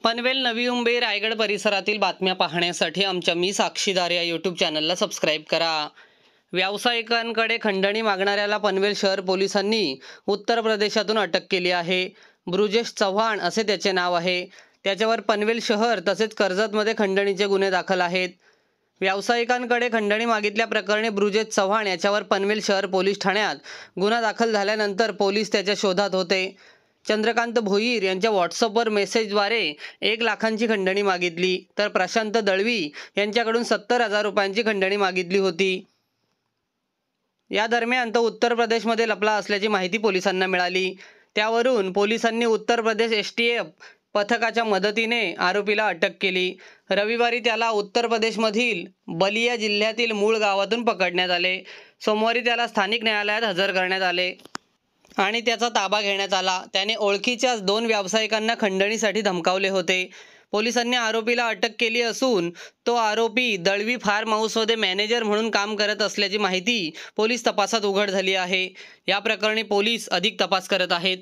पनवेल नवी मुंबई रायगड परिसरातील बातम्या पाहण्यासाठी आमच्या मी साक्षीदार या यूट्यूब चॅनलला सबस्क्राईब करा। व्यावसायिकांकडे खंडणी मागणाऱ्याला पनवेल शहर पोलिसांनी उत्तर प्रदेशातून अटक केली आहे। ब्रुजेश चव्हाण असे त्याचे नाव आहे। त्याच्यावर पनवेल शहर तसेच कर्जतमध्ये खंडणीचे गुन्हे दाखल आहेत। व्यावसायिकांकडे खंडणी मागितल्याप्रकरणी ब्रुजेश चव्हाण याच्यावर पनवेल शहर पोलीस ठाण्यात गुन्हा दाखल झाल्यानंतर पोलीस त्याच्या शोधात होते। चंद्रकांत भोईर यांच्या व्हॉट्सअपवर मेसेजद्वारे 1 लाखांची खंडणी मागितली, तर प्रशांत दळवी यांच्याकडून 70,000 रुपयांची खंडणी मागितली होती। या दरम्यान तो उत्तर प्रदेशमध्ये लपला असल्याची माहिती पोलिसांना मिळाली। त्यावरून पोलिसांनी उत्तर प्रदेश एसटीएफ पथकाच्या मदतीने आरोपीला अटक केली। रविवारी त्याला उत्तर प्रदेशमधील बलिया जिल्ह्यातील मूळ गावातून पकडण्यात आले। सोमवारी त्याला स्थानिक न्यायालयात हजर करण्यात आले आणि त्याचा ताबा घेण्यात आला। त्याने ओळखीच्याच 2 व्यावसायिकांना खंडणीसाठी धमकावले होते। पोलिसांनी आरोपीला अटक केली असून तो आरोपी दळवी फार्म हाऊसमध्ये मॅनेजर म्हणून काम करत असल्याची माहिती पोलीस तपासात उघड झाली आहे। या प्रकरणी पोलीस अधिक तपास करत आहेत।